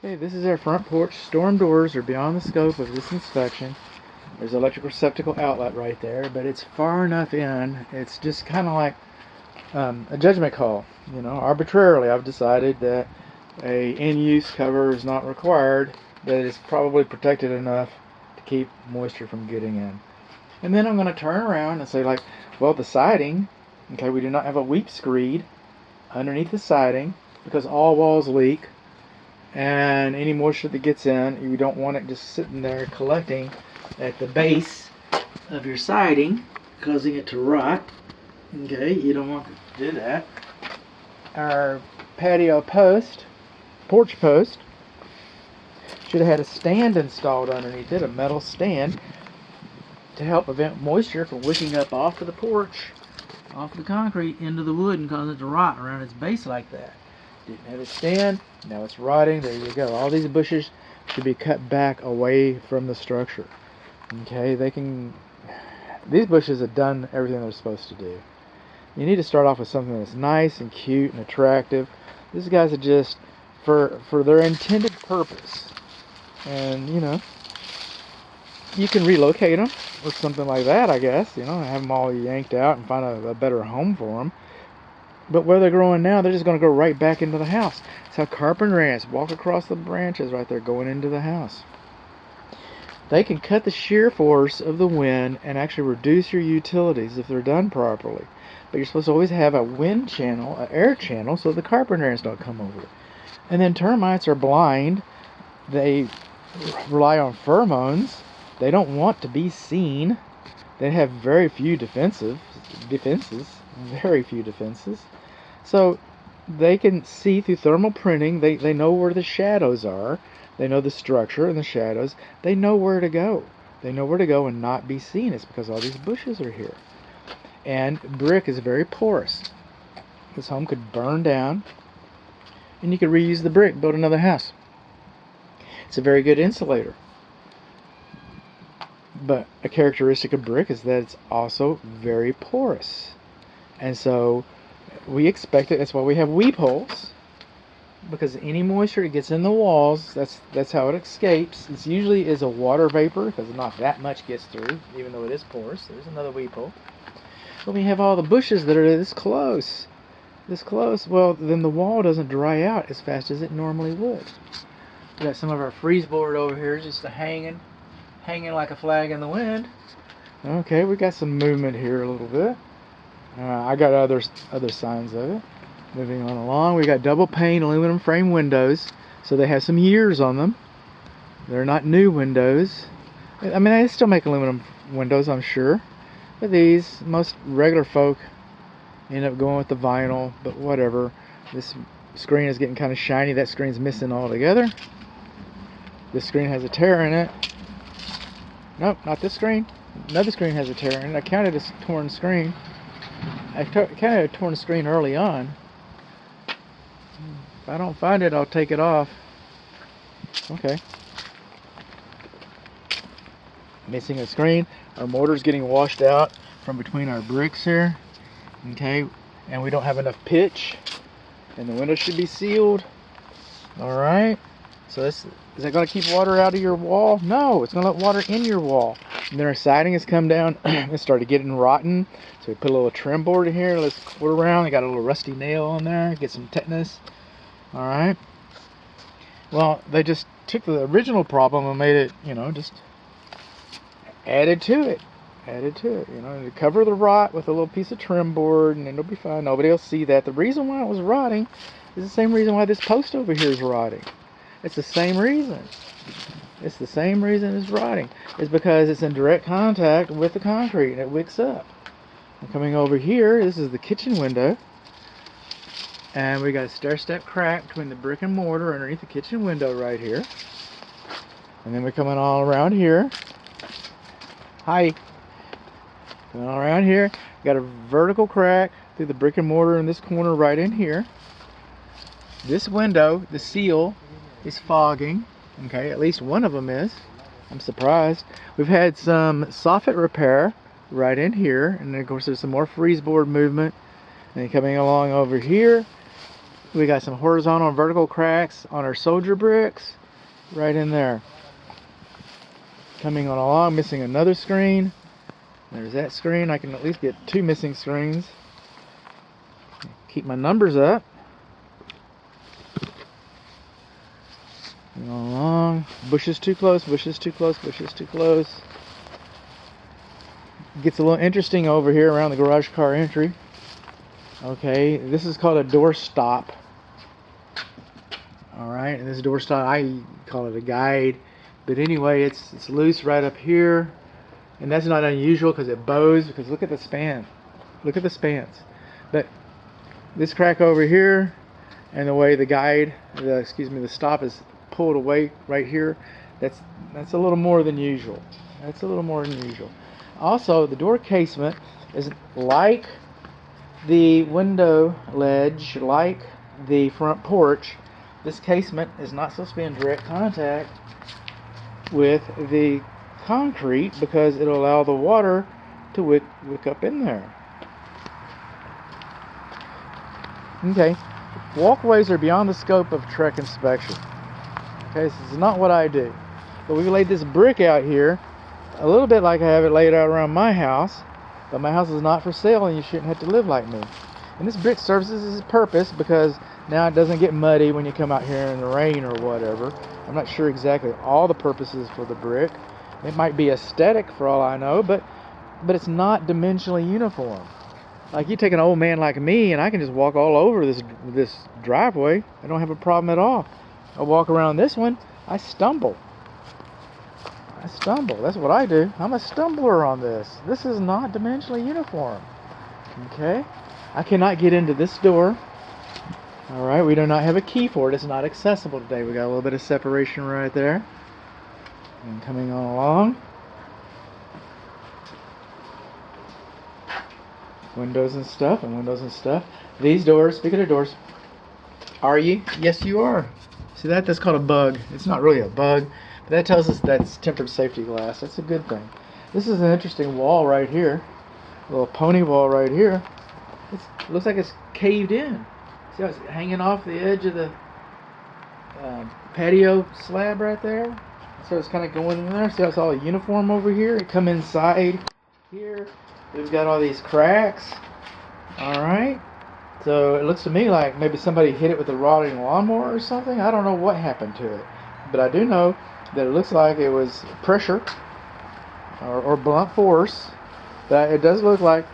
Okay, this is our front porch. Storm doors are beyond the scope of this inspection. There's an electrical receptacle outlet right there, but it's far enough in. It's just kind of like a judgment call. You know, arbitrarily I've decided that a in-use cover is not required, that it's probably protected enough to keep moisture from getting in. And then I'm going to turn around and say, like, well, the siding, okay, we do not have a weep screed underneath the siding because all walls leak. And any moisture that gets in, you don't want it just sitting there collecting at the base of your siding, causing it to rot. Okay, you don't want to do that. Our patio post, porch post, should have had a stand installed underneath it, a metal stand, to help prevent moisture from wicking up off of the porch, off the concrete, into the wood and cause it to rot around its base like that. Didn't have a stand, now it's rotting. There you go. All these bushes should be cut back away from the structure. Okay, these bushes have done everything they're supposed to do. You need to start off with something that's nice and cute and attractive. These guys are just for their intended purpose. And, you know, you can relocate them with something like that, I guess. You know, have them all yanked out and find a better home for them. But where they're growing now, they're just going to go right back into the house. That's how carpenter ants walk across the branches right there, going into the house. They can cut the shear force of the wind and actually reduce your utilities if they're done properly. But you're supposed to always have a wind channel, an air channel, so the carpenter ants don't come over it. And then termites are blind. They rely on pheromones. They don't want to be seen. They have very few defenses. Very few defenses. So they can see through thermal printing. They know where the shadows are. They know the structure and the shadows. They know where to go. They know where to go and not be seen. It's because all these bushes are here. And brick is very porous. This home could burn down, and you could reuse the brick, build another house. It's a very good insulator. But a characteristic of brick is that it's also very porous. And so we expect it. That's why we have weep holes, because any moisture that gets in the walls, that's how it escapes. It usually is a water vapor, because not that much gets through, even though it is porous. There's another weep hole. But we have all the bushes that are this close, well, then the wall doesn't dry out as fast as it normally would. We got some of our freeze board over here just hanging like a flag in the wind. Okay, we got some movement here a little bit. I got other signs of it. Moving on along, we got double pane aluminum frame windows, so they have some years on them. They're not new windows. I mean, they still make aluminum windows, I'm sure. But these, most regular folk end up going with the vinyl, but whatever. This screen is getting kind of shiny. That screen's missing altogether. This screen has a tear in it. Nope, not this screen. Another screen has a tear in it. I counted a torn screen. I counted a torn screen early on. If I don't find it, I'll take it off. Okay. Missing a screen. Our mortar's getting washed out from between our bricks here. Okay, and we don't have enough pitch. And the window should be sealed. Alright. So is that going to keep water out of your wall? No, it's going to let water in your wall. And then our siding has come down. It started getting rotten. So we put a little trim board in here. Let's put around. We got a little rusty nail on there. Get some tetanus. Alright. Well, they just took the original problem and made it, you know, just added to it. You know, to cover the rot with a little piece of trim board, and it'll be fine. Nobody will see that. The reason why it was rotting is the same reason why this post over here is rotting. It's the same reason. It's the same reason it's rotting. It's because it's in direct contact with the concrete and it wicks up. I'm coming over here. This is the kitchen window. And we got a stair-step crack between the brick and mortar underneath the kitchen window right here. And then we're coming all around here. Hi. Coming all around here. Got a vertical crack through the brick and mortar in this corner right in here. This window, the seal, is fogging. Okay, at least one of them is. I'm surprised. We've had some soffit repair right in here, and then of course there's some more freeze board movement. And then coming along over here, We got some horizontal and vertical cracks on our soldier bricks right in there. Coming on along, missing another screen. There's that screen. I can at least get 2 missing screens. Keep my numbers up. Going along. Bushes too close, bushes too close, bushes too close. Gets a little interesting over here around the garage car entry. Okay, this is called a door stop. Alright, and this door stop, I call it a guide. But anyway, it's loose right up here. And that's not unusual because it bows, because look at the span. Look at the spans. But this crack over here, and the way the guide, the stop is pulled away right here, that's a little more than usual. That's a little more than usual. Also, the door casement is like the window ledge, like the front porch. This casement is not supposed to be in direct contact with the concrete because it'll allow the water to wick up in there. Okay, walkways are beyond the scope of Trek inspection. Okay, this is not what I do. But we laid this brick out here, a little bit like I have it laid out around my house, but my house is not for sale and you shouldn't have to live like me. And this brick serves its purpose because now it doesn't get muddy when you come out here in the rain or whatever. I'm not sure exactly all the purposes for the brick. It might be aesthetic for all I know, but it's not dimensionally uniform. Like you take an old man like me and I can just walk all over this driveway. I don't have a problem at all. I walk around this one, I stumble. That's what I do. I'm a stumbler on this. This is not dimensionally uniform. Okay? I cannot get into this door. Alright, we do not have a key for it. It's not accessible today. We got a little bit of separation right there. And coming on along. Windows and stuff. These doors, speaking of doors, are you? Yes, you are. See that? That's called a bug. It's not really a bug, but that tells us that's tempered safety glass. That's a good thing. This is an interesting wall right here. A little pony wall right here. It looks like it's caved in. See how it's hanging off the edge of the patio slab right there? So it's kind of going in there. See how it's all uniform over here? It come inside here. We've got all these cracks. Alright. So it looks to me like maybe somebody hit it with a rotting lawnmower or something. I don't know what happened to it. But I do know that it looks like it was pressure or blunt force. That it does look like,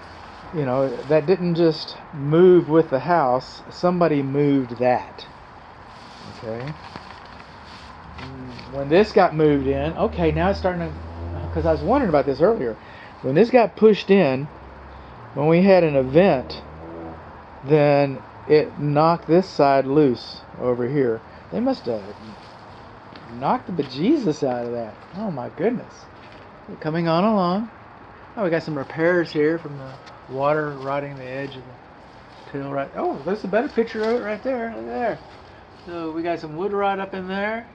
you know, that didn't just move with the house. Somebody moved that. Okay. When this got moved in, okay, now it's starting to, because I was wondering about this earlier. When this got pushed in, when we had an event, then it knocked this side loose over here. They must have knocked the bejesus out of that. Oh my goodness. Coming on along. Oh, we got some repairs here from the water rotting the edge of the till right. Oh, there's a better picture of it right there. Look there. So we got some wood rot up in there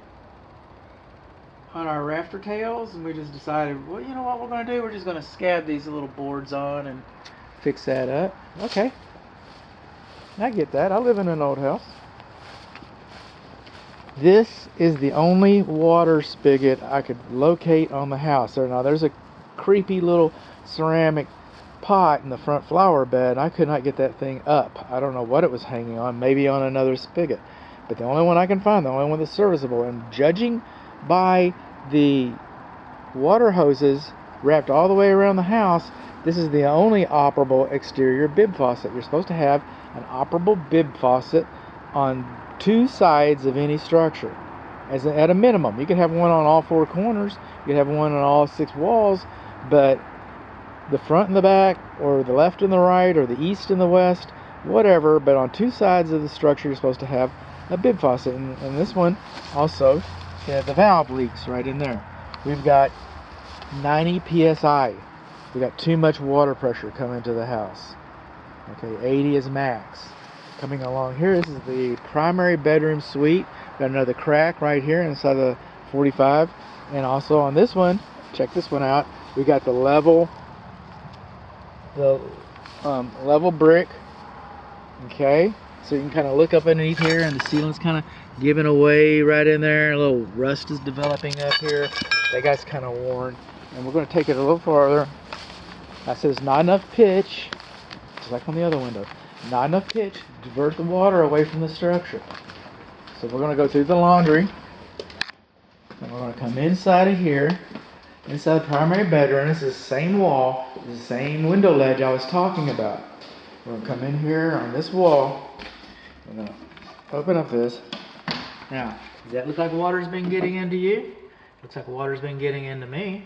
on our rafter tails, and we just decided, well, you know what we're going to do? We're just going to scab these little boards on and fix that up. Okay. I get that. I live in an old house. This is the only water spigot I could locate on the house. Now there's a creepy little ceramic pot in the front flower bed. I could not get that thing up. I don't know what it was hanging on. Maybe on another spigot. But the only one I can find, the only one that's serviceable, and judging by the water hoses wrapped all the way around the house, this is the only operable exterior bib faucet. You're supposed to have an operable bib faucet on 2 sides of any structure, at a minimum. You can have one on all 4 corners, you can have one on all 6 walls, but the front and the back, or the left and the right, or the east and the west, whatever, but on 2 sides of the structure you're supposed to have a bib faucet. And this one also, the valve leaks right in there. We've got 90 psi. We got too much water pressure coming to the house. Okay, 80 is max. Coming along here, this is the primary bedroom suite. Got another crack right here inside the 45. And also on this one, check this one out. We got the level brick. Okay, So you can kind of look up underneath here, and the ceiling's kind of giving away right in there. A little rust is developing up here. That guy's kind of worn. And we're going to take it a little farther. I said it's not enough pitch, just like on the other window. Not enough pitch to divert the water away from the structure. So we're going to go through the laundry. And we're going to come inside of here. Inside the primary bedroom. This is the same wall. This is the same window ledge I was talking about. We're going to come in here on this wall. We're going to open up this. Now, does that look like water's been getting into you? Looks like water's been getting into me.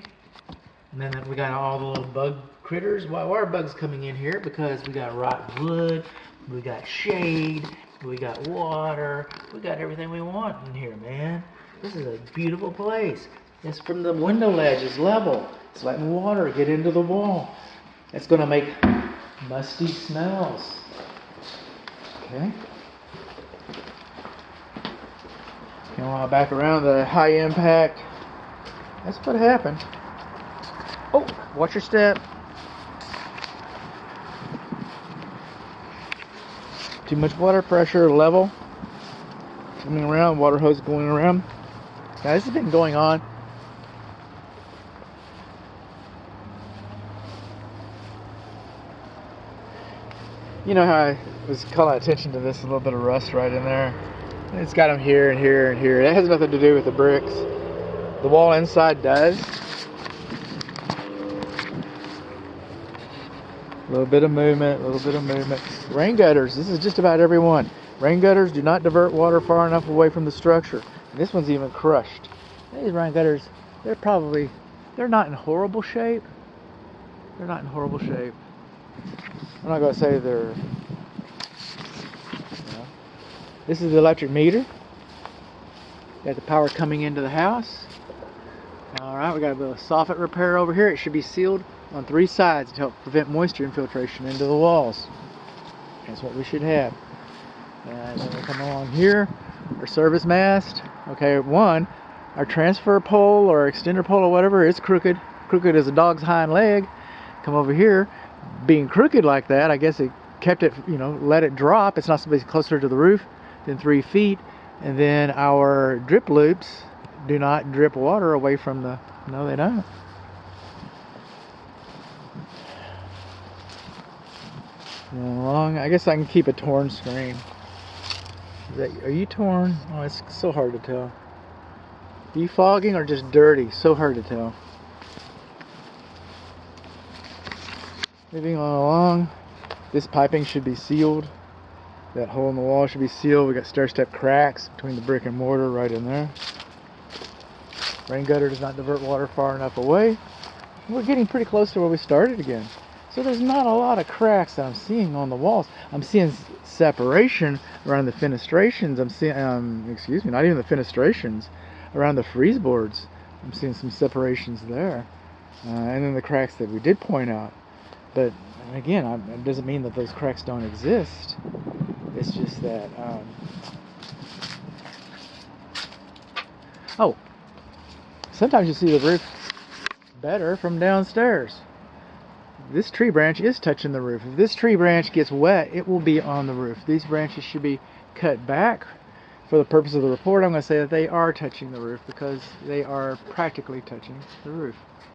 And then we got all the little bug critters. Why are bugs coming in here? Because we got rotten wood, we got shade, we got water, we got everything we want in here, man. This is a beautiful place. It's from the window ledge is level. It's letting water get into the wall. It's going to make musty smells. Okay. And while back around the high impact, that's what happened. Oh, watch your step. Too much water pressure, level. Coming around, water hose going around. Now this has been going on. You know how I was calling attention to this, a little bit of rust right in there. It's got them here and here and here. That has nothing to do with the bricks. The wall inside does. A little bit of movement, a little bit of movement. Rain gutters, this is just about every one. Rain gutters do not divert water far enough away from the structure. And this one's even crushed. These rain gutters, they're not in horrible shape. They're not in horrible shape. I'm not going to say they're... You know. This is the electric meter. Got the power coming into the house. Alright, we got a little soffit repair over here. It should be sealed on 3 sides to help prevent moisture infiltration into the walls. That's what we should have. And then we come along here, our service mast. Okay, our transfer pole or extender pole or whatever is crooked. Crooked as a dog's hind leg. Come over here, being crooked like that, I guess it kept it, let it drop. It's not supposed to be closer to the roof than 3 feet. And then our drip loops do not drip water away from the, no they don't. Along, I guess I can keep a torn screen. Are you torn? Oh, it's so hard to tell. Defogging or just dirty? So hard to tell. Moving on along, this piping should be sealed. That hole in the wall should be sealed. We got stair-step cracks between the brick and mortar right in there. Rain gutter does not divert water far enough away. We're getting pretty close to where we started again. So there's not a lot of cracks that I'm seeing on the walls. I'm seeing separation around the fenestrations. I'm seeing, not even the fenestrations, around the freeze boards. I'm seeing some separations there. And then the cracks that we did point out. But again, it doesn't mean that those cracks don't exist. It's just that, sometimes you see the roof better from downstairs. This tree branch is touching the roof. If this tree branch gets wet, it will be on the roof. These branches should be cut back. For the purpose of the report, I'm going to say that they are touching the roof because they are practically touching the roof.